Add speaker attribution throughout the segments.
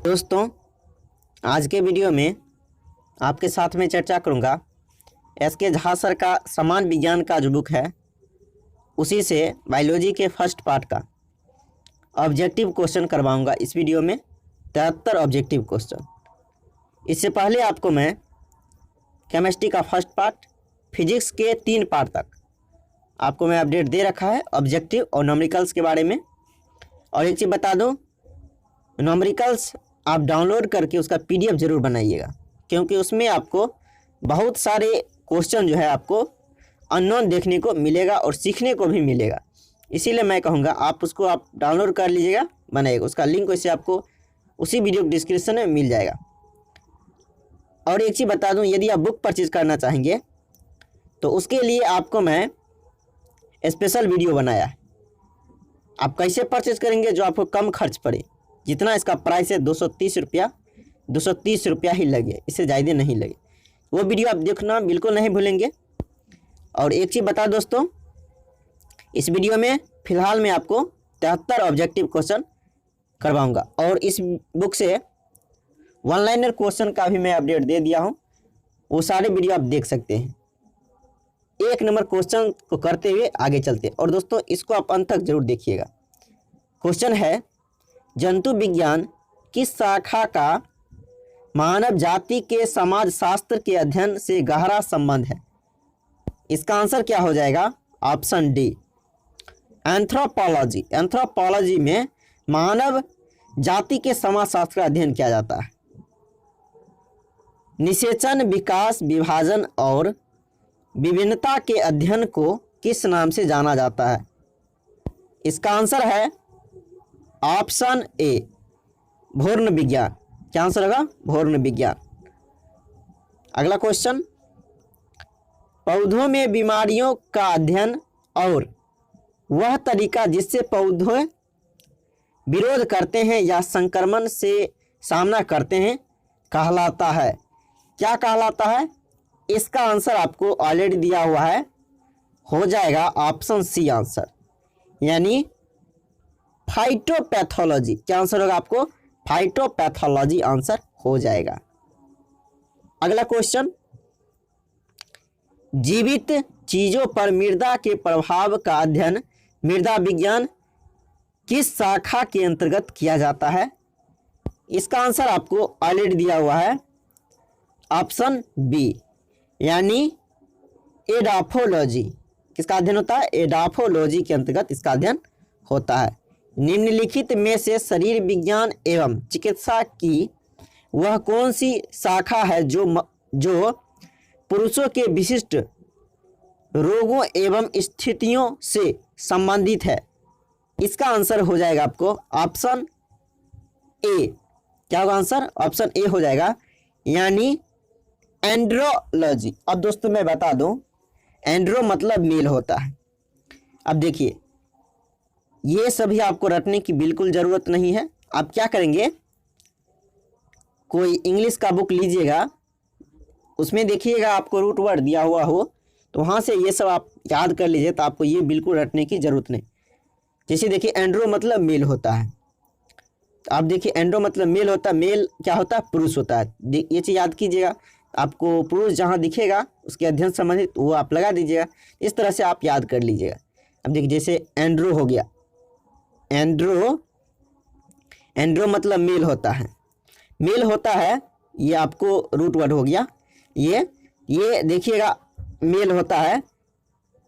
Speaker 1: दोस्तों, आज के वीडियो में आपके साथ में चर्चा करूंगा एस.के. झा सर का समान विज्ञान का जो बुक है उसी से बायोलॉजी के फर्स्ट पार्ट का ऑब्जेक्टिव क्वेश्चन करवाऊंगा। इस वीडियो में 73 ऑब्जेक्टिव क्वेश्चन। इससे पहले आपको मैं केमिस्ट्री का फर्स्ट पार्ट, फिजिक्स के 3 पार्ट तक आपको मैं अपडेट दे रखा है ऑब्जेक्टिव और न्यूमेरिकल्स के बारे में। और एक चीज़ बता दूं, न्यूमेरिकल्स आप डाउनलोड करके उसका PDF ज़रूर बनाइएगा, क्योंकि उसमें आपको बहुत सारे क्वेश्चन जो है आपको अननोन देखने को मिलेगा और सीखने को भी मिलेगा। इसीलिए मैं कहूँगा आप उसको डाउनलोड कर लीजिएगा, बनाइएगा। उसका लिंक वैसे आपको उसी वीडियो के डिस्क्रिप्शन में मिल जाएगा। और एक चीज़ बता दूं, यदि आप बुक परचेज़ करना चाहेंगे तो उसके लिए आपको मैं स्पेशल वीडियो बनाया है। आप कैसे परचेज़ करेंगे जो आपको कम खर्च पड़े। जितना इसका प्राइस है 230 रुपया ही लगे, इससे ज़्यादा नहीं लगे। वो वीडियो आप देखना बिल्कुल नहीं भूलेंगे। और एक चीज़ बता दोस्तों, इस वीडियो में फ़िलहाल मैं आपको 73 ऑब्जेक्टिव क्वेश्चन करवाऊंगा और इस बुक से वन लाइनर क्वेश्चन का भी मैं अपडेट दे दिया हूं। वो सारे वीडियो आप देख सकते हैं। 1 नंबर क्वेश्चन को करते हुए आगे चलते हैं। और दोस्तों, इसको आप अंत तक जरूर देखिएगा। क्वेश्चन है, जंतु विज्ञान किस शाखा का मानव जाति के समाज शास्त्र के अध्ययन से गहरा संबंध है? इसका आंसर क्या हो जाएगा? Option D, anthropology. एंथ्रोपोलॉजी में मानव जाति के समाज शास्त्र का अध्ययन किया जाता है। निषेचन, विकास, विभाजन और विभिन्नता के अध्ययन को किस नाम से जाना जाता है? इसका आंसर है ऑप्शन ए, भ्रूण विज्ञान। क्या आंसर होगा? भ्रूण विज्ञान। अगला क्वेश्चन, पौधों में बीमारियों का अध्ययन और वह तरीका जिससे पौधे विरोध करते हैं या संक्रमण से सामना करते हैं कहलाता है। क्या कहलाता है? इसका आंसर आपको ऑलरेडी दिया हुआ है, हो जाएगा ऑप्शन सी आंसर, यानी फाइटोपैथोलॉजी। क्या आंसर होगा आपको? फाइटोपैथोलॉजी आंसर हो जाएगा। अगला क्वेश्चन, जीवित चीजों पर मृदा के प्रभाव का अध्ययन मृदा विज्ञान किस शाखा के अंतर्गत किया जाता है? इसका आंसर आपको ऑलरेडी दिया हुआ है, ऑप्शन बी, यानी एडाफोलॉजी। किसका अध्ययन होता है? एडाफोलॉजी के अंतर्गत इसका अध्ययन होता है। निम्नलिखित में से शरीर विज्ञान एवं चिकित्सा की वह कौन सी शाखा है जो पुरुषों के विशिष्ट रोगों एवं स्थितियों से संबंधित है? इसका आंसर हो जाएगा आपको ऑप्शन ए। क्या होगा आंसर? ऑप्शन ए हो जाएगा, यानी एंड्रोलॉजी। अब दोस्तों मैं बता दूं, एंड्रो मतलब मेल होता है। अब देखिए, ये सभी आपको रटने की बिल्कुल ज़रूरत नहीं है। आप क्या करेंगे, कोई इंग्लिश का बुक लीजिएगा, उसमें देखिएगा आपको रूट वर्ड दिया हुआ हो तो वहाँ से ये सब आप याद कर लीजिए, तो आपको ये बिल्कुल रटने की ज़रूरत नहीं। जैसे देखिए, एंड्रो मतलब मेल होता है। तो आप देखिए, एंड्रो मतलब मेल होता है। मेल क्या होता है? पुरुष होता है। ये चीज़ याद कीजिएगा। आपको पुरुष जहाँ दिखेगा उसके अध्ययन संबंधित वो आप लगा दीजिएगा। इस तरह से आप याद कर लीजिएगा। अब देखिए, जैसे एंड्रो हो गया, एंड्रो मतलब मेल होता है। मेल होता है, ये आपको रूट वर्ड हो गया। ये देखिएगा, मेल होता है,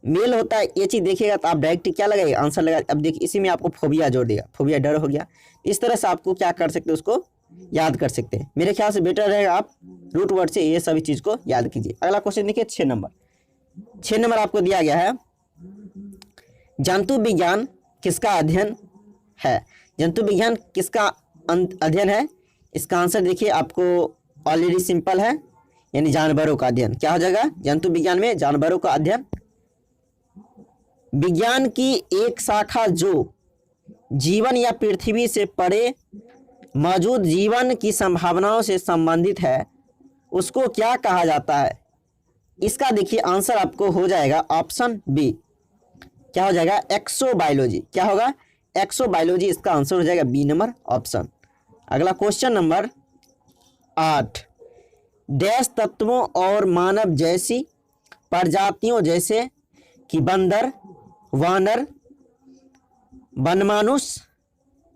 Speaker 1: मेल होता है। ये चीज़ देखिएगा तो आप डायरेक्ट क्या लगाइए? आंसर लगा। अब देखिए, इसी में आपको फोबिया जोड़ देगा। फोबिया डर हो गया। इस तरह से आपको क्या कर सकते हैं, उसको याद कर सकते हैं। मेरे ख्याल से बेटर रहेगा आप रूट वर्ड से ये सभी चीज़ को याद कीजिए। अगला क्वेश्चन देखिए, 6 नंबर आपको दिया गया है, जंतु विज्ञान किसका अध्ययन है? जंतु विज्ञान किसका अध्ययन है? इसका आंसर देखिए आपको ऑलरेडी सिंपल है, यानी जानवरों का अध्ययन। क्या हो जाएगा? जंतु विज्ञान में जानवरों का अध्ययन। विज्ञान की एक शाखा जो जीवन या पृथ्वी से परे मौजूद जीवन की संभावनाओं से संबंधित है उसको क्या कहा जाता है? इसका देखिए आंसर आपको हो जाएगा ऑप्शन बी। क्या हो जाएगा? एक्सोबायोलॉजी। क्या होगा? एक्सोबायोलॉजी इसका आंसर हो जाएगा बी नंबर ऑप्शन। अगला क्वेश्चन नंबर 8, डैश तत्वों और मानव जैसी प्रजातियों जैसे कि बंदर, वानर, वनमानुष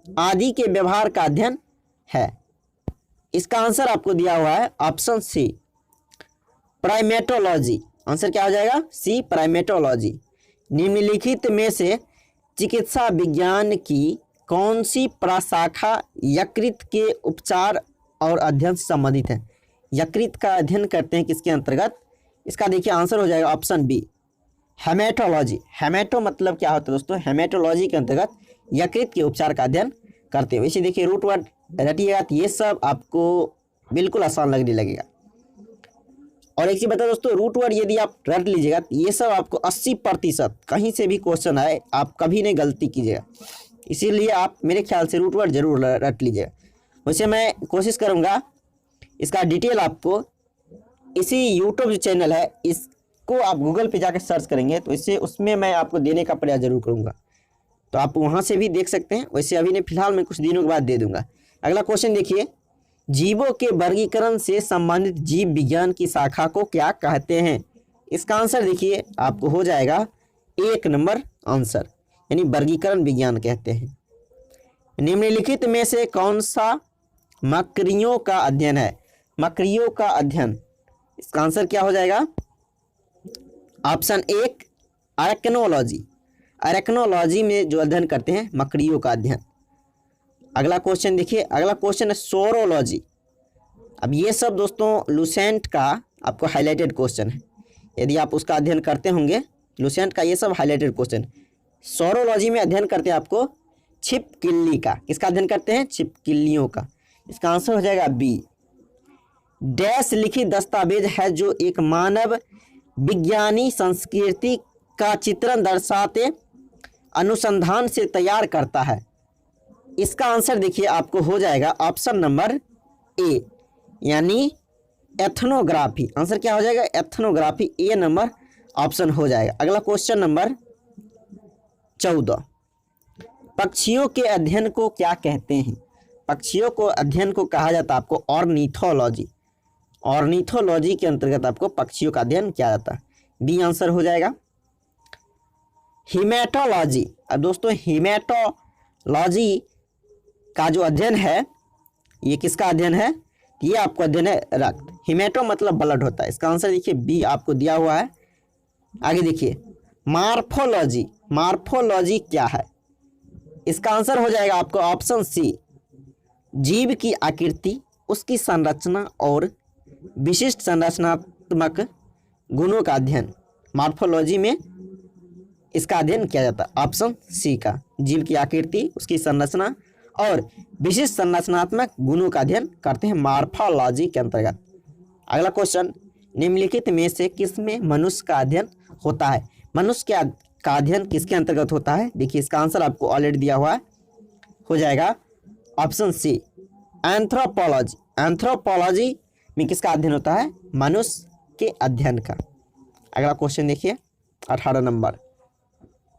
Speaker 1: आदि के व्यवहार का अध्ययन है। इसका आंसर आपको दिया हुआ है ऑप्शन सी, प्राइमेटोलॉजी। आंसर क्या हो जाएगा? सी, प्राइमेटोलॉजी। निम्नलिखित में से चिकित्सा विज्ञान की कौन सी प्रशाखा यकृत के उपचार और अध्ययन से संबंधित है? यकृत का अध्ययन करते हैं किसके अंतर्गत? इसका देखिए आंसर हो जाएगा ऑप्शन बी, हेमेटोलॉजी। हेमेटो मतलब क्या होता है दोस्तों? हेमेटोलॉजी के अंतर्गत यकृत के उपचार का अध्ययन करते हैं। वैसे देखिए रूट वर्ड रटिएगा तो ये सब आपको बिल्कुल आसान लगने लगेगा। और एक चीज बता दोस्तों, रूट वर्ड यदि आप रट लीजिएगा तो ये सब आपको 80% कहीं से भी क्वेश्चन आए आप कभी नहीं गलती कीजिएगा। इसीलिए आप मेरे ख्याल से रूट वर्ड जरूर रट लीजिएगा। वैसे मैं कोशिश करूँगा इसका डिटेल आपको इसी यूट्यूब जो चैनल है इसको आप गूगल पे जाकर सर्च करेंगे तो इससे उसमें मैं आपको देने का प्रयास जरूर करूँगा, तो आप वहाँ से भी देख सकते हैं। वैसे अभी नहीं, फिलहाल मैं कुछ दिनों के बाद दे दूँगा। अगला क्वेश्चन देखिए, जीवों के वर्गीकरण से संबंधित जीव विज्ञान की शाखा को क्या कहते हैं? इसका आंसर देखिए आपको हो जाएगा 1 नंबर आंसर, यानी वर्गीकरण विज्ञान कहते हैं। निम्नलिखित में से कौन सा मकड़ियों का अध्ययन है? मकड़ियों का अध्ययन, इसका आंसर क्या हो जाएगा? ऑप्शन 1, अरेक्नोलॉजी। अरेक्नोलॉजी में जो अध्ययन करते हैं मकड़ियों का अध्ययन। अगला क्वेश्चन देखिए, अगला क्वेश्चन है सोरोलॉजी। अब ये सब दोस्तों लुसेंट का आपको हाईलाइटेड क्वेश्चन है, यदि आप उसका अध्ययन करते होंगे लुसेंट का ये सब हाईलाइटेड क्वेश्चन। सोरोलॉजी में अध्ययन करते हैं आपको छिपकली का। किसका अध्ययन करते हैं? छिपकलियों का। इसका आंसर हो जाएगा बी। डैश लिखित दस्तावेज है जो एक मानव विज्ञानी संस्कृति का चित्रण दर्शाते अनुसंधान से तैयार करता है। इसका आंसर देखिए आपको हो जाएगा ऑप्शन नंबर ए, यानी एथनोग्राफी। आंसर क्या हो जाएगा? एथनोग्राफी, ए नंबर ऑप्शन हो जाएगा। अगला क्वेश्चन नंबर 14, पक्षियों के अध्ययन को क्या कहते हैं? पक्षियों को अध्ययन को कहा जाता है आपको ऑर्निथोलॉजी। ऑर्निथोलॉजी के अंतर्गत आपको पक्षियों का अध्ययन किया जाता है। बी आंसर हो जाएगा। हीमेटोलॉजी। अब दोस्तों हीमेटोलॉजी का जो अध्ययन है ये किसका अध्ययन है? ये आपको अध्ययन है रक्त। हीमेटो मतलब ब्लड होता है। इसका आंसर देखिए बी आपको दिया हुआ है। आगे देखिए मार्फोलॉजी। मार्फोलॉजी क्या है? इसका आंसर हो जाएगा आपको ऑप्शन सी, जीव की आकृति, उसकी संरचना और विशिष्ट संरचनात्मक गुणों का अध्ययन। मार्फोलॉजी में इसका अध्ययन किया जाता है। ऑप्शन सी का, जीव की आकृति, उसकी संरचना और विशिष्ट संरचनात्मक गुणों का अध्ययन करते हैं मार्फोलॉजी के अंतर्गत। अगला क्वेश्चन, निम्नलिखित में से किसमें मनुष्य का अध्ययन होता है? मनुष्य का अध्ययन किसके अंतर्गत होता है? देखिए इसका आंसर आपको ऑलरेडी दिया हुआ है, हो जाएगा ऑप्शन सी, एंथ्रोपोलॉजी। एंथ्रोपोलॉजी में किसका अध्ययन होता है? मनुष्य के अध्ययन का। अगला क्वेश्चन देखिए 18 नंबर,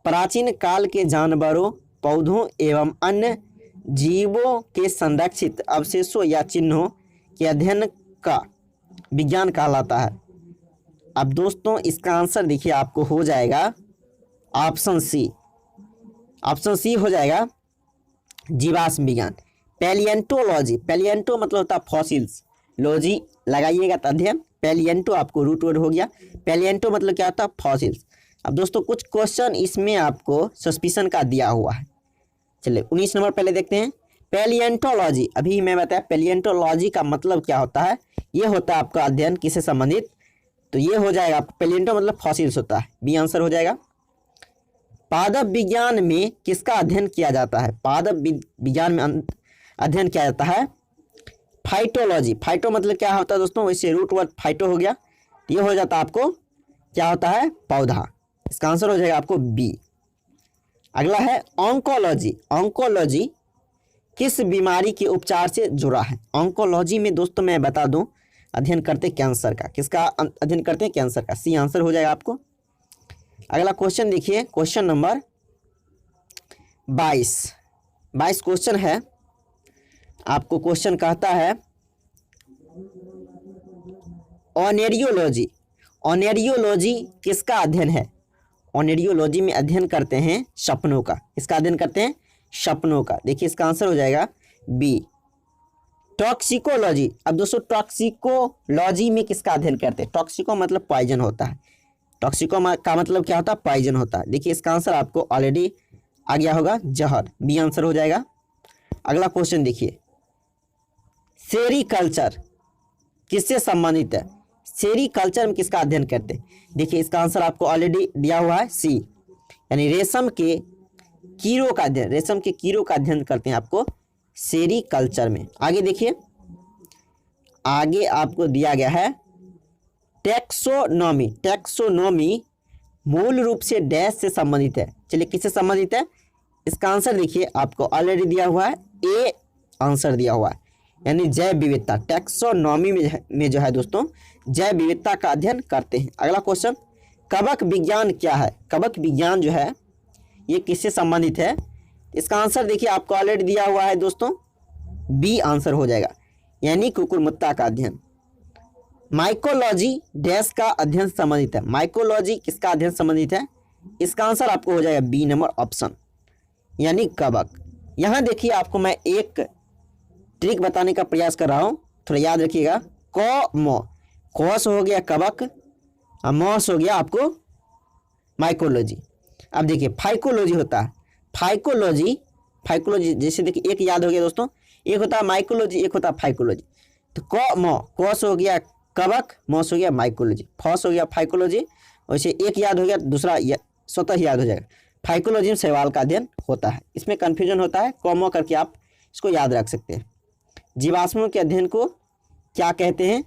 Speaker 1: प्राचीन काल के जानवरों, पौधों एवं अन्य जीवों के संरक्षित अवशेषों या चिन्हों के अध्ययन का विज्ञान कहलाता है। अब दोस्तों इसका आंसर देखिए आपको हो जाएगा ऑप्शन सी। ऑप्शन सी हो जाएगा जीवाश्म विज्ञान, पैलिएंटोलॉजी। पैलिएंटो मतलब होता है फॉसिल्स, लॉजी लगाइएगा तो अध्ययन, पैलिएंटो आपको रूट वर्ड हो गया। पैलिएंटो मतलब क्या होता है? फॉसिल्स। अब दोस्तों कुछ क्वेश्चन इसमें आपको सस्पिशन का दिया हुआ है। चलिए 19 नंबर पहले देखते हैं, पैलिएंटोलॉजी। अभी मैं बताया पैलिएंटोलॉजी का मतलब क्या होता है। ये होता है आपका अध्ययन किससे संबंधित, तो ये हो जाएगा आपको पैलिएंटो मतलब फॉसिल्स होता है। बी आंसर हो जाएगा। पादप विज्ञान में किसका अध्ययन किया जाता है? पादप विज्ञान में अध्ययन किया जाता है फाइटोलॉजी। फाइटो मतलब क्या होता है दोस्तों? वैसे रूट वर्ड फाइटो हो गया, ये हो जाता है आपको क्या होता है? पौधा। इसका आंसर हो जाएगा आपको बी। अगला है ऑन्कोलॉजी। ऑन्कोलॉजी किस बीमारी के उपचार से जुड़ा है? ऑन्कोलॉजी में दोस्तों मैं बता दूं अध्ययन करते कैंसर का। किसका अध्ययन करते हैं? कैंसर का। सी आंसर हो जाएगा आपको। अगला क्वेश्चन देखिए, क्वेश्चन नंबर 22 क्वेश्चन है, आपको क्वेश्चन कहता है ऑनेरियोलॉजी। ऑनेरियोलॉजी किसका अध्ययन है? ऑनेरियोलॉजी में अध्ययन करते हैं सपनों का। इसका अध्ययन करते हैं सपनों का। देखिए इसका आंसर हो जाएगा बी। टॉक्सिकोलॉजी। अब दोस्तों टॉक्सिकोलॉजी में किसका अध्ययन करते हैं? टॉक्सिको मतलब पॉइजन होता है। टॉक्सिको का मतलब क्या होता है? पॉइजन होता है। देखिए इसका आंसर आपको ऑलरेडी आ गया होगा, जहर। बी आंसर हो जाएगा। अगला क्वेश्चन देखिए, सेरीकल्चर किससे संबंधित है? सेरीकल्चर में किसका अध्ययन करते हैं? देखिए इसका आंसर आपको ऑलरेडी दिया हुआ है सी, यानी रेशम के कीड़ों का अध्ययन। रेशम के कीड़ों का अध्ययन करते हैं आपको सेरीकल्चर में। आगे देखिए, आगे आपको दिया गया है टैक्सोनॉमी। टैक्सोनॉमी मूल रूप से डैश से संबंधित है। चलिए किससे संबंधित है? इसका आंसर देखिए आपको ऑलरेडी दिया हुआ है, ए आंसर दिया हुआ है, यानी जैव विविधता। टैक्सोनॉमी में जो है दोस्तों जैव विविधता का अध्ययन करते हैं। अगला क्वेश्चन, कवक विज्ञान क्या है? कवक विज्ञान जो है ये किससे संबंधित है? इसका आंसर देखिए आपको ऑलरेडी दिया हुआ है दोस्तों, बी आंसर हो जाएगा, यानी कुकुरमुत्ता का अध्ययन। माइकोलॉजी डैश का अध्ययन संबंधित है। माइकोलॉजी किसका अध्ययन संबंधित है? इसका आंसर आपको हो जाएगा बी नंबर ऑप्शन, यानी कवक। यहाँ देखिए आपको मैं एक ट्रिक बताने का प्रयास कर रहा हूँ, थोड़ा याद रखिएगा। कॉस हो गया कवक और मॉस हो गया आपको माइकोलॉजी। अब देखिए फाइकोलॉजी होता है। फाइकोलॉजी जैसे देखिए एक याद हो गया दोस्तों, एक होता है माइकोलॉजी, एक होता है फाइकोलॉजी। तो कॉस हो गया कवक, मॉस हो गया माइकोलॉजी, फॉस हो गया फाइकोलॉजी। वैसे एक याद हो गया, दूसरा स्वतः ही याद हो जाएगा। फाइकोलॉजी में शैवाल का अध्ययन होता है। इसमें कन्फ्यूजन होता है, कॉमो करके आप इसको याद रख सकते हैं। जीवाश्मों के अध्ययन को क्या कहते हैं?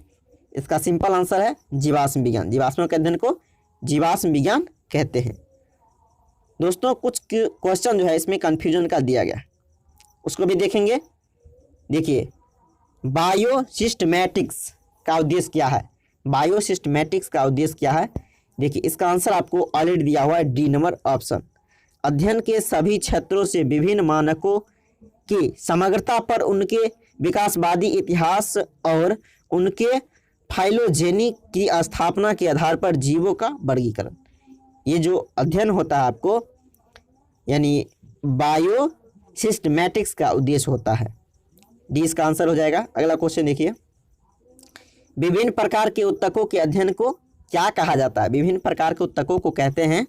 Speaker 1: इसका सिंपल आंसर है जीवाश्म विज्ञान। जीवाश्मों के अध्ययन को जीवाश्म विज्ञान कहते हैं। दोस्तों कुछ क्वेश्चन जो है इसमें कन्फ्यूजन का दिया गया है, उसको भी देखेंगे। देखिए बायोसिस्टमैटिक्स का उद्देश्य क्या है? बायोसिस्टमैटिक्स का उद्देश्य क्या है? देखिए इसका आंसर आपको ऑलरेडी दिया हुआ है, डी नंबर ऑप्शन। अध्ययन के सभी क्षेत्रों से विभिन्न मानकों की समग्रता पर उनके विकासवादी इतिहास और उनके फाइलोजेनी की स्थापना के आधार पर जीवों का वर्गीकरण। ये जो अध्ययन होता है आपको, यानी बायोसिस्टमैटिक्स का उद्देश्य होता है। डी इसका आंसर हो जाएगा। अगला क्वेश्चन देखिए, विभिन्न प्रकार के उत्तकों के अध्ययन को क्या कहा जाता है? विभिन्न प्रकार के उत्तकों को कहते हैं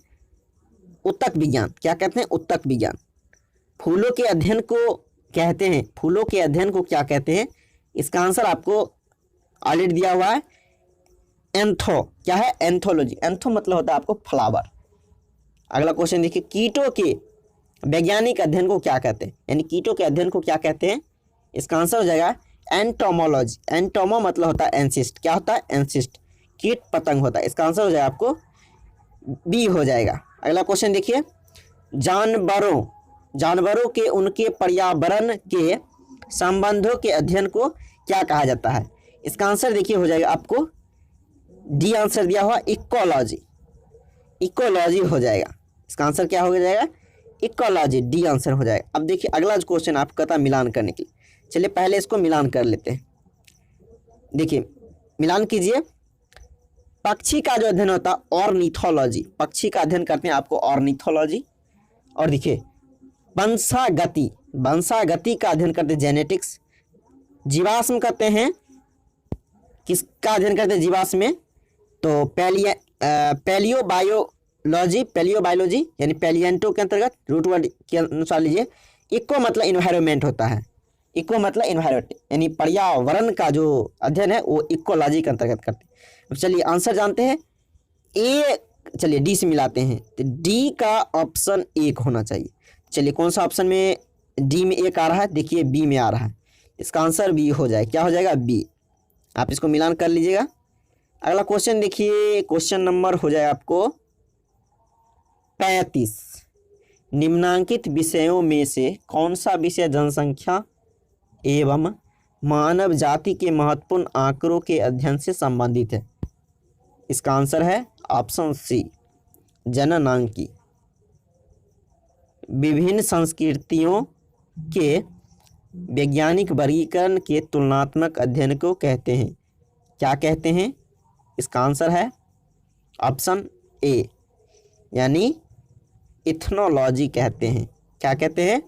Speaker 1: उत्तक विज्ञान। क्या कहते हैं? उत्तक विज्ञान। फूलों के अध्ययन को कहते हैं, फूलों के अध्ययन को क्या कहते हैं? इसका आंसर आपको ऑलरेडी दिया हुआ है, एंथो। क्या है? एंथोलॉजी। एंथो मतलब होता है आपको फ्लावर। अगला क्वेश्चन देखिए, कीटों के वैज्ञानिक अध्ययन को क्या कहते हैं? यानी कीटों के अध्ययन को क्या कहते हैं? इसका आंसर हो जाएगा एंटोमोलॉजी। एंटोमो मतलब होता है एंसिस्ट। क्या होता है? एंसिस्ट, कीट पतंग होता है। इसका आंसर हो जाएगा आपको बी हो जाएगा। अगला क्वेश्चन देखिए, जानवरों के उनके पर्यावरण के संबंधों के अध्ययन को क्या कहा जाता है? इसका आंसर देखिए हो जाएगा आपको डी आंसर दिया हुआ, इकोलॉजी। इकोलॉजी हो जाएगा। इसका आंसर क्या हो जाएगा? इकोलॉजी। डी आंसर हो जाएगा। अब देखिए अगला जो क्वेश्चन आपको कहता है मिलान करने के लिए। चलिए पहले इसको मिलान कर लेते हैं। देखिए मिलान कीजिए। पक्षी का जो अध्ययन होता है ऑर्निथोलॉजी। पक्षी का अध्ययन करते हैं आपको ऑर्निथोलॉजी। और देखिए वंशागति का अध्ययन करते हैं जेनेटिक्स। जीवाश्म करते हैं, किसका अध्ययन करते हैं जीवाश्म में? तो पैलियोबायोलॉजी यानी पैलियंटो के अंतर्गत, रूट वर्ड के अनुसार लीजिए। इको मतलब इन्वायरमेंट होता है। इको मतलब इन्वायरमेंट यानी पर्यावरण का जो अध्ययन है वो इकोलॉजी के अंतर्गत करते हैं। अब चलिए आंसर जानते हैं। ए, चलिए डी से मिलाते हैं। तो डी का ऑप्शन एक होना चाहिए। चलिए कौन सा ऑप्शन में डी में एक आ रहा है? देखिए बी में आ रहा है। इसका आंसर बी हो जाए। क्या हो जाएगा? बी। आप इसको मिलान कर लीजिएगा। अगला क्वेश्चन देखिए, क्वेश्चन नंबर हो जाए आपको 35। निम्नांकित विषयों में से कौन सा विषय जनसंख्या एवं मानव जाति के महत्वपूर्ण आंकड़ों के अध्ययन से संबंधित है? इसका आंसर है ऑप्शन सी, जननांकी। विभिन्न संस्कृतियों के वैज्ञानिक वर्गीकरण के तुलनात्मक अध्ययन को कहते हैं? क्या कहते हैं? इसका आंसर है ऑप्शन ए, यानी इथनोलॉजी कहते हैं। क्या कहते हैं?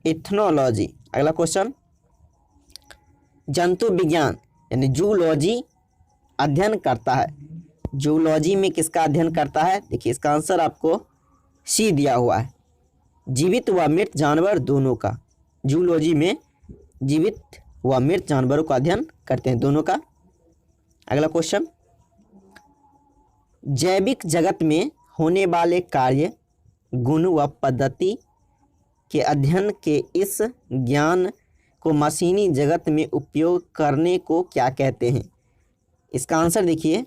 Speaker 1: इथनोलॉजी। अगला क्वेश्चन, जंतु विज्ञान यानी जूलॉजी अध्ययन करता है। जूलॉजी में किसका अध्ययन करता है? देखिए इसका आंसर आपको सी दिया हुआ है, जीवित व मृत जानवर दोनों का। जूलॉजी में जीवित व मृत जानवरों का अध्ययन करते हैं, दोनों का। अगला क्वेश्चन, जैविक जगत में होने वाले कार्य, गुण व पद्धति के अध्ययन के इस ज्ञान को मशीनी जगत में उपयोग करने को क्या कहते हैं? इसका आंसर देखिए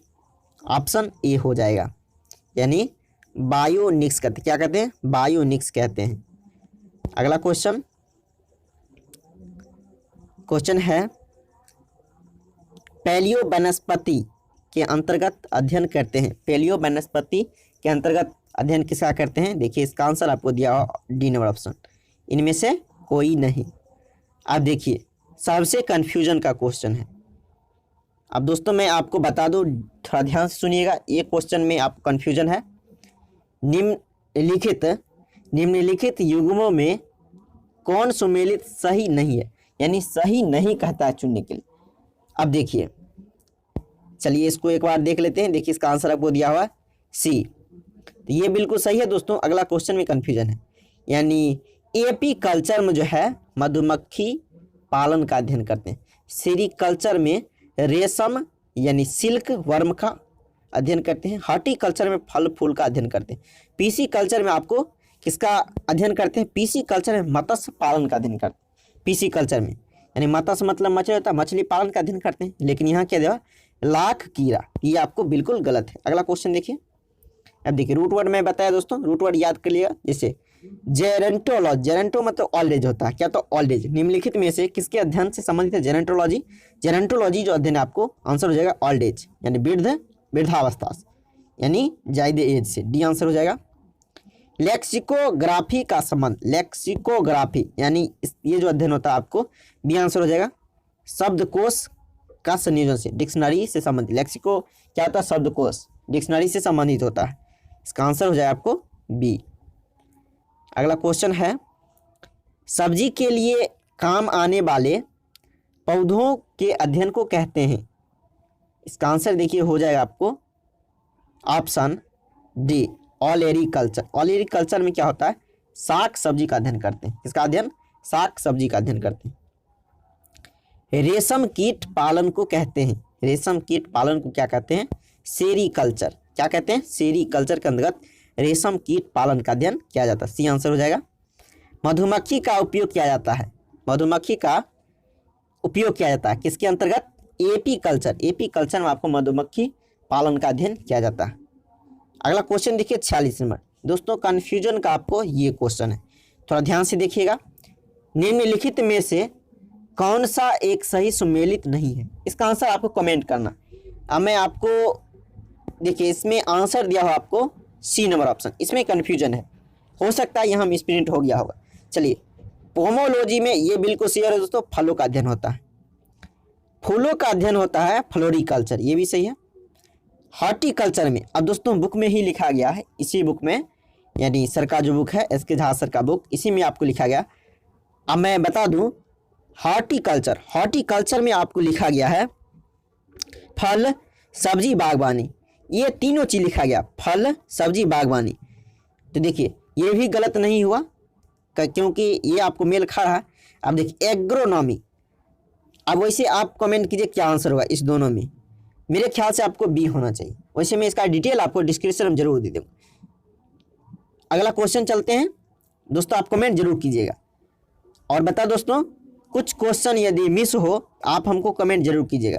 Speaker 1: ऑप्शन ए हो जाएगा, यानी बायोनिक्स कहते हैं। क्या कहते हैं? बायोनिक्स कहते हैं। अगला क्वेश्चन है, पैलियो वनस्पति के अंतर्गत अध्ययन करते हैं। पैलियो वनस्पति के अंतर्गत अध्ययन किसका करते हैं? देखिए इसका आंसर आपको दिया डी नंबर ऑप्शन, इनमें से कोई नहीं। अब देखिए सबसे कन्फ्यूजन का क्वेश्चन है। अब दोस्तों मैं आपको बता दूं, थोड़ा ध्यान से सुनिएगा, ये क्वेश्चन में आपको कन्फ्यूजन है। निम्नलिखित युग्मों में कौन सुमेलित सही नहीं है, यानी सही नहीं कहता है चुनने के लिए। अब देखिए, चलिए इसको एक बार देख लेते हैं। देखिए इसका आंसर आपको दिया हुआ है सी, तो ये बिल्कुल सही है दोस्तों। अगला क्वेश्चन में कन्फ्यूजन है, यानी एपी कल्चर में जो है मधुमक्खी पालन का अध्ययन करते हैं। सेरीकल्चर में रेशम यानी सिल्क वर्म का अध्ययन करते हैं। हॉर्टिकल्चर में फल फूल का अध्ययन करते हैं। पीसी कल्चर में आपको किसका अध्ययन करते हैं? पीसी कल्चर में मत्स्य पालन का अध्ययन करते हैं। पीसी कल्चर में यानी मत्स्य मतलब मछली होता है, मछली पालन का अध्ययन करते हैं। लेकिन यहाँ क्या दिया? लाख कीड़ा, ये आपको बिल्कुल गलत है। अगला क्वेश्चन देखिए। अब देखिए रूट वर्ड मैं बताया दोस्तों, रूट वर्ड याद कर लिएगा। जैसे जेरेंटोलॉजी, जेरेंटो मतलब ओल्ड एज होता है। क्या? तो ओल्ड एज। निम्नलिखित में से किसके अध्ययन से संबंधित है जेरेंटोलॉजी? जेरेंटोलॉजी जो अध्ययन है आपको आंसर हो जाएगा ओल्ड एज, यानी वृद्धावस्था, यानी जायद एज से। डी आंसर हो जाएगा। लेक्सिकोग्राफी का संबंध, लेक्सिकोग्राफी यानी ये जो अध्ययन होता है आपको बी आंसर हो जाएगा। शब्दकोश का संयोजन से, डिक्शनरी से संबंधित। लेक्सिको क्या होता है? शब्दकोश, डिक्शनरी से संबंधित होता है। इसका आंसर हो जाएगा आपको बी। अगला क्वेश्चन है, सब्जी के लिए काम आने वाले पौधों के अध्ययन को कहते हैं। इसका आंसर देखिए हो जाएगा आपको ऑप्शन डी, ऑलेरीकल्चर। ऑलेरीकल्चर में क्या होता है? साग सब्जी का अध्ययन करते हैं। किसका अध्ययन? साग सब्जी का अध्ययन करते हैं। रेशम कीट पालन को कहते हैं। रेशम कीट पालन को क्या कहते हैं? सेरीकल्चर। क्या कहते हैं? सेरीकल्चर के अंतर्गत रेशम कीट पालन का अध्ययन किया जाता है। सी आंसर हो जाएगा। मधुमक्खी का उपयोग किया जाता है। मधुमक्खी का उपयोग किया जाता है किसके अंतर्गत? AP culture. एपी कल्चर में आपको मधुमक्खी पालन का अध्ययन किया जाता है। अगला क्वेश्चन देखिए 46 नंबर। दोस्तों कन्फ्यूजन का आपको ये क्वेश्चन है, थोड़ा ध्यान से देखिएगा। निम्नलिखित में से कौन सा एक सही सुमेलित नहीं है? इसका आंसर आपको कमेंट करना। अब मैं आपको देखिए इसमें आंसर दिया हुआ आपको सी नंबर ऑप्शन, इसमें कन्फ्यूजन है, हो सकता है यहाँ मिसप्रिंट हो गया होगा। चलिए पोमोलॉजी में ये बिल्कुल क्लियर है दोस्तों, फलों का अध्ययन होता है। फूलों का अध्ययन होता है फ्लोरिकल्चर, ये भी सही है। हॉर्टिकल्चर में अब दोस्तों बुक में ही लिखा गया है, इसी बुक में, यानी सर का जो बुक है एस.के. झा सर का बुक, इसी में आपको लिखा गया। अब मैं बता दूं हॉर्टिकल्चर, हॉर्टिकल्चर में आपको लिखा गया है फल सब्जी बागवानी, ये तीनों चीज़ लिखा गया, फल सब्जी बागवानी। तो देखिए ये भी गलत नहीं हुआ क्योंकि ये आपको मेल खा रहा है। अब देखिए एग्रोनॉमी, अब वैसे आप कमेंट कीजिए क्या आंसर होगा इस दोनों में। मेरे ख्याल से आपको बी होना चाहिए, वैसे मैं इसका डिटेल आपको डिस्क्रिप्शन में जरूर दे दूँगा। अगला क्वेश्चन चलते हैं दोस्तों, आप कमेंट जरूर कीजिएगा। और बता दोस्तों कुछ क्वेश्चन यदि मिस हो आप हमको कमेंट जरूर कीजिएगा,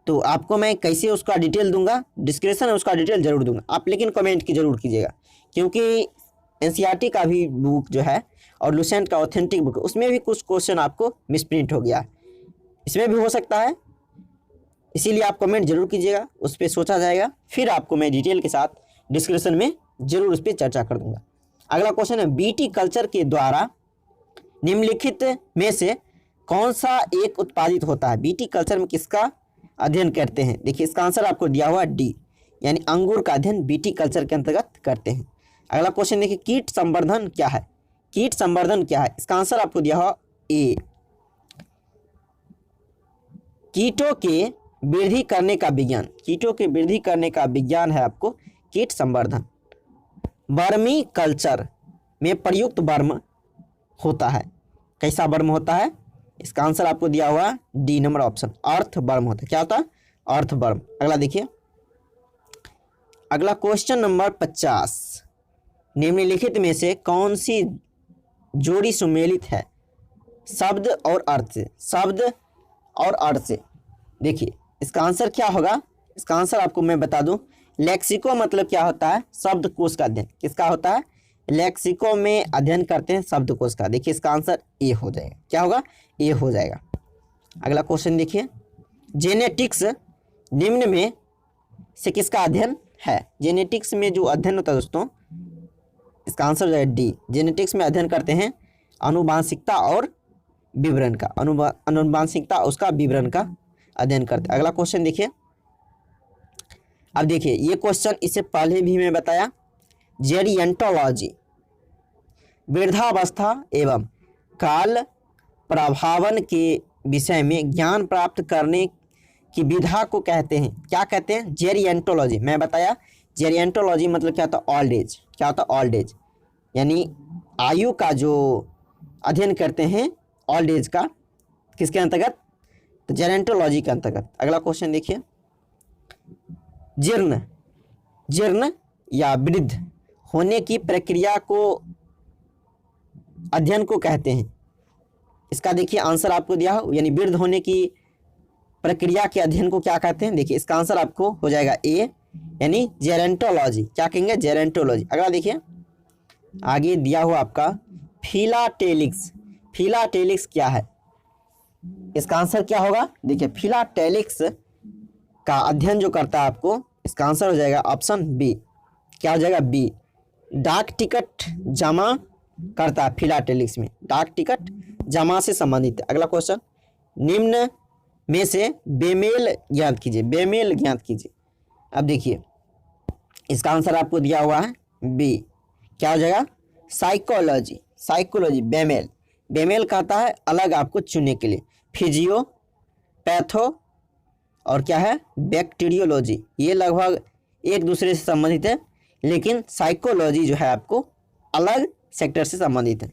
Speaker 1: तो आपको मैं कैसे उसका डिटेल दूंगा, डिस्क्रिप्शन में उसका डिटेल जरूर दूंगा, आप लेकिन कमेंट की जरूर कीजिएगा। क्योंकि एनसीईआरटी का भी बुक जो है और लुसेंट का ऑथेंटिक बुक, उसमें भी कुछ क्वेश्चन आपको मिसप्रिंट हो गया है, इसमें भी हो सकता है, इसीलिए आप कमेंट जरूर कीजिएगा, उस पर सोचा जाएगा, फिर आपको मैं डिटेल के साथ डिस्क्रिप्शन में जरूर उस पर चर्चा कर दूंगा। अगला क्वेश्चन है बीटी कल्चर के द्वारा निम्नलिखित में से कौन सा एक उत्पादित होता है? बीटी कल्चर में किसका अध्ययन करते हैं? देखिए इसका आंसर आपको दिया हुआ डी, यानी अंगूर का अध्ययन बीटी कल्चर के अंतर्गत करते हैं। अगला क्वेश्चन देखिए, कीट संवर्धन क्या है? कीट संवर्धन क्या है? इसका आंसर आपको दिया हुआ ए, कीटों के वृद्धि करने का विज्ञान। कीटों के वृद्धि करने का विज्ञान है आपको कीट संवर्धन। वर्मी कल्चर में प्रयुक्त वर्म होता है, कैसा वर्म होता है? इसका आंसर आपको दिया हुआ डी नंबर ऑप्शन, अर्थ वर्म होता है। क्या होता है? अर्थ वर्म। अगला देखिए, अगला क्वेश्चन नंबर 50, निम्नलिखित में से कौन सी जोड़ी सुमेलित है शब्द और अर्थ से? शब्द और अर्थ से। देखिए इसका आंसर क्या होगा? इसका आंसर आपको मैं बता दूं, लेक्सिको मतलब क्या होता है? शब्दकोश का अध्ययन। किसका होता है? लेक्सिको में अध्ययन करते हैं शब्दकोश का। देखिए इसका आंसर ए हो जाएगा। क्या होगा? ए हो जाएगा। अगला क्वेश्चन देखिए, जेनेटिक्स निम्न में से किसका अध्ययन है? जेनेटिक्स में जो अध्ययन होता है दोस्तों, इसका आंसर हो जाएगा डी। जेनेटिक्स में अध्ययन करते हैं आनुवांशिकता और विवरण का, आनुवांशिकता उसका विवरण का अध्ययन करते हैं। अगला क्वेश्चन देखिए, अब देखिए ये क्वेश्चन इससे पहले भी मैं बताया, जेरिएंटोलॉजी वृद्धावस्था एवं काल प्रभावन के विषय में ज्ञान प्राप्त करने की विधा को कहते हैं। क्या कहते हैं? जेरिएंटोलॉजी। मैं बताया जेरिएंटोलॉजी मतलब क्या होता है? Old age. क्या होता है? ओल्ड एज, यानी आयु का जो अध्ययन करते हैं ओल्ड एज का, किसके अंतर्गत? तो जेरिएंटोलॉजी के अंतर्गत। अगला क्वेश्चन देखिए, जीर्ण जीर्ण या वृद्ध होने की प्रक्रिया को अध्ययन को कहते हैं। इसका देखिए आंसर आपको दिया हो, यानी वृद्ध होने की प्रक्रिया के अध्ययन को क्या कहते हैं? देखिए इसका आंसर आपको हो जाएगा ए, यानी जेरेंटोलॉजी। क्या कहेंगे? जेरेंटोलॉजी। अगला देखिए, आगे दिया हुआ आपका फिलाटेलिक्स। फिलाटेलिक्स क्या है? इसका आंसर क्या होगा? देखिए फिलाटेलिक्स का अध्ययन जो करता है आपको, इसका आंसर हो जाएगा ऑप्शन बी। क्या हो जाएगा? बी। डाक टिकट जमा करता है फिलाटेलिक्स में, डाक टिकट जमा से संबंधित है। अगला क्वेश्चन, निम्न में से बेमेल ज्ञात कीजिए। बेमेल ज्ञात कीजिए। अब देखिए इसका आंसर आपको दिया हुआ है बी। क्या हो जाएगा? साइकोलॉजी। साइकोलॉजी बेमेल। बेमेल कहता है अलग आपको चुनने के लिए। फिजियो, पैथो और क्या है? बैक्टीरियोलॉजी। ये लगभग एक दूसरे से संबंधित है, लेकिन साइकोलॉजी जो है आपको अलग सेक्टर से संबंधित है।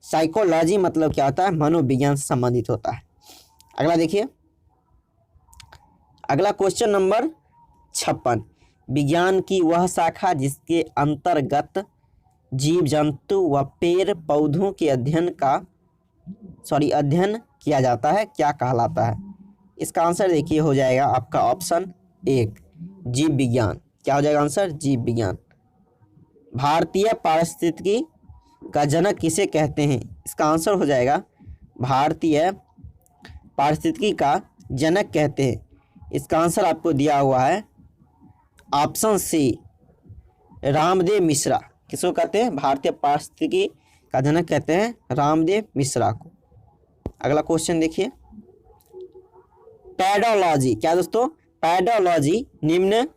Speaker 1: साइकोलॉजी मतलब क्या होता है? मनोविज्ञान से संबंधित होता है। अगला देखिए, अगला क्वेश्चन नंबर 56, विज्ञान की वह शाखा जिसके अंतर्गत जीव जंतु व पेड़ पौधों के अध्ययन किया जाता है, क्या कहलाता है? इसका आंसर देखिए हो जाएगा आपका ऑप्शन एक, जीव विज्ञान। क्या हो जाएगा आंसर? जीव विज्ञान। भारतीय पारिस्थितिकी का जनक किसे कहते हैं? इसका आंसर हो जाएगा भारतीय पारिस्थितिकी का जनक कहते हैं। इसका आंसर आपको दिया हुआ है ऑप्शन सी, रामदेव मिश्रा। किसको कहते हैं? भारतीय पारिस्थितिकी का जनक कहते हैं रामदेव मिश्रा को। अगला क्वेश्चन देखिए, पैडोलॉजी। क्या दोस्तों? पैडोलॉजी निम्न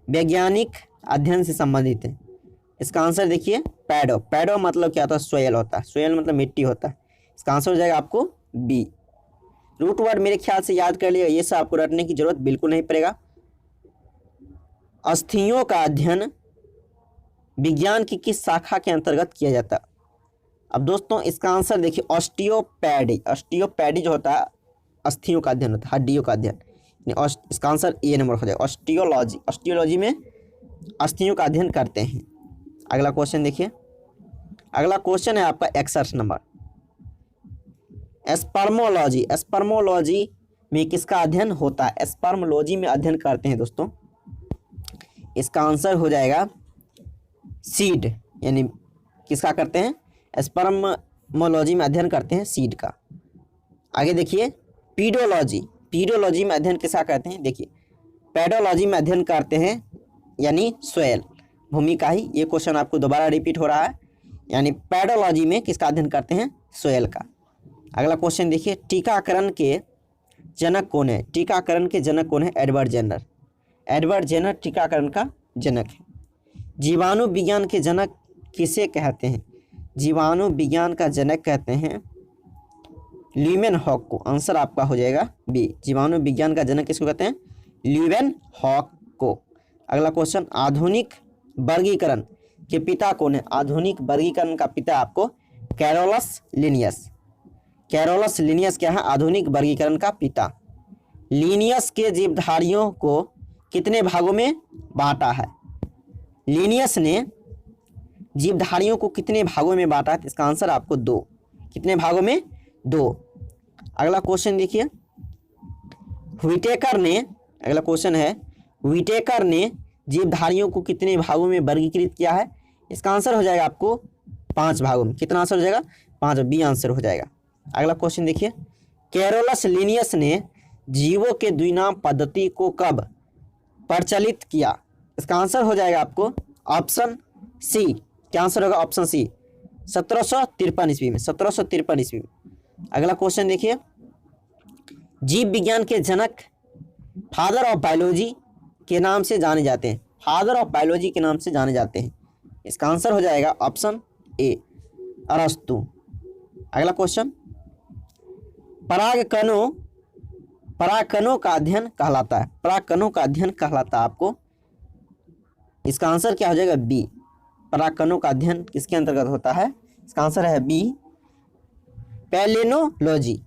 Speaker 1: वैज्ञानिक अध्ययन से संबंधित है। इसका आंसर देखिए पैडो। पैडो मतलब क्या होता है? सोयल होता है। सोयल मतलब मिट्टी होता है। इसका आंसर हो जाएगा आपको बी। रूट वर्ड मेरे ख्याल से याद कर लिया, ये सब आपको रटने की जरूरत बिल्कुल नहीं पड़ेगा। अस्थियों का अध्ययन विज्ञान की किस शाखा के अंतर्गत किया जाता है? अब दोस्तों इसका आंसर देखिए ऑस्टियोपैडी। ऑस्टियोपैडी जो होता है अस्थियों का अध्ययन होता है, हड्डियों का अध्ययन। इसका आंसर ए नंबर हो जाएगा, ऑस्टियोलॉजी। ऑस्टियोलॉजी में अस्थियों का अध्ययन करते हैं। अगला क्वेश्चन देखिए, अगला क्वेश्चन है आपका 61 नंबर, स्पर्मोलॉजी। स्पर्मोलॉजी में किसका अध्ययन होता है? स्पर्मोलॉजी में अध्ययन करते हैं दोस्तों, इसका आंसर हो जाएगा सीड, यानी किसका करते हैं? स्पर्मोलॉजी में अध्ययन करते हैं सीड का। आगे देखिए पीडोलॉजी। पीडोलॉजी में अध्ययन किसका करते हैं? देखिए पेडोलॉजी में अध्ययन करते हैं यानी सोयल, भूमि का ही। ये क्वेश्चन आपको दोबारा रिपीट हो रहा है, यानी पेडोलॉजी में किसका अध्ययन करते हैं? सोयल का। अगला क्वेश्चन देखिए, टीकाकरण के जनक कौन है? टीकाकरण के जनक कौन है? Edward Jenner. एडवर्ड जेनर टीकाकरण का जनक है। जीवाणु विज्ञान के जनक किसे कहते हैं? जीवाणु विज्ञान का जनक कहते हैं ल्यूमेनहॉक को। आंसर आपका हो जाएगा बी। जीवाणु विज्ञान का जनक किसको कहते हैं? ल्यूमेनहॉक को। अगला क्वेश्चन, आधुनिक वर्गीकरण के पिता कौन है? आधुनिक वर्गीकरण का पिता आपको कैरोलस लिनियस। कैरोलस लिनियस क्या है? आधुनिक वर्गीकरण का पिता। लिनियस के जीवधारियों को कितने भागों में बांटा है? लिनियस ने जीवधारियों को कितने भागों में बांटा है? इसका आंसर आपको 2। कितने भागों में? 2। अगला क्वेश्चन देखिए, व्हिटेकर ने, अगला क्वेश्चन है, व्हिटेकर ने जीवधारियों को कितने भागों में वर्गीकृत किया है? इसका आंसर हो जाएगा आपको 5 भागों में। कितना आंसर हो जाएगा? 5। बी आंसर हो जाएगा। अगला क्वेश्चन देखिए, कैरोलस लिनियस ने जीवों के द्विनाम पद्धति को कब प्रचलित किया? इसका आंसर हो जाएगा आपको ऑप्शन सी। क्या आंसर होगा? ऑप्शन सी, 1753 ईस्वी में। 1753 ईस्वी में। अगला क्वेश्चन देखिए, जीव विज्ञान के जनक फादर ऑफ बायोलॉजी के नाम से जाने जाते हैं। फादर ऑफ बायोलॉजी के नाम से जाने जाते हैं। इसका आंसर हो जाएगा ऑप्शन ए, अरस्तु। अगला क्वेश्चन, परागकणों का अध्ययन कहलाता है। परागकणों का अध्ययन कहलाता है आपको। इसका आंसर क्या हो जाएगा? बी। परागकणों का अध्ययन किसके अंतर्गत होता है? इसका आंसर है बी, पैलिनोलॉजी।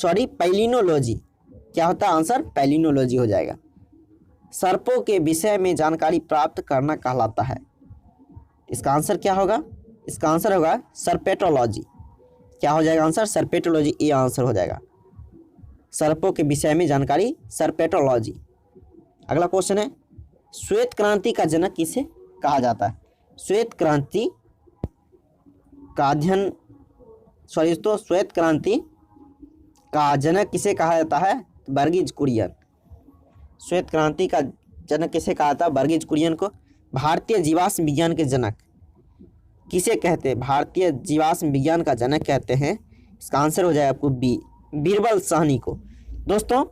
Speaker 1: पैलिनोलॉजी। क्या होता है? आंसर पैलिनोलॉजी हो जाएगा। सर्पों के विषय में जानकारी प्राप्त करना कहलाता है। इसका आंसर क्या होगा? इसका आंसर होगा सर्पेटोलॉजी। क्या हो जाएगा आंसर? सर्पेटोलॉजी। ये आंसर हो जाएगा। सर्पों के विषय में जानकारी, सर्पेटोलॉजी। अगला क्वेश्चन है, श्वेत क्रांति का जनक किसे कहा जाता है? श्वेत क्रांति का अध्ययन श्वेत क्रांति का जनक किसे कहा जाता है? वर्गीज कुरियन। श्वेत क्रांति का जनक किसे कहा था? वर्गीज कुरियन को। भारतीय जीवाश्म विज्ञान के जनक किसे कहते हैं? भारतीय जीवाश्म विज्ञान का जनक कहते हैं, इसका आंसर हो जाएगा आपको बी, बीरबल साहनी को। दोस्तों,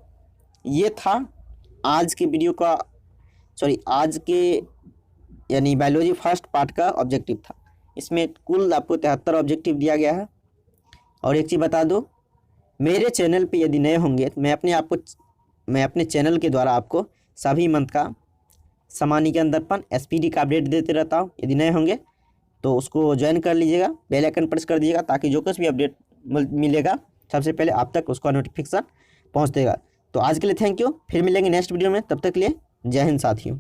Speaker 1: ये था आज के वीडियो का आज के यानी बायोलॉजी फर्स्ट पार्ट का ऑब्जेक्टिव था। इसमें कुल आपको 73 ऑब्जेक्टिव दिया गया है। और एक चीज़ बता दो, मेरे चैनल पे यदि नए होंगे तो मैं अपने चैनल के द्वारा आपको सभी मंथ का सामान्यीकरण दर्पण SPD का अपडेट देते रहता हूँ। यदि नए होंगे तो उसको ज्वाइन कर लीजिएगा, बेल आइकन प्रेस कर दीजिएगा, ताकि जो कुछ भी अपडेट मिलेगा सबसे पहले आप तक उसका नोटिफिकेशन पहुँच देगा। तो आज के लिए थैंक यू। फिर मिलेंगे नेक्स्ट वीडियो में। तब तक के लिए जय हिंद साथियों।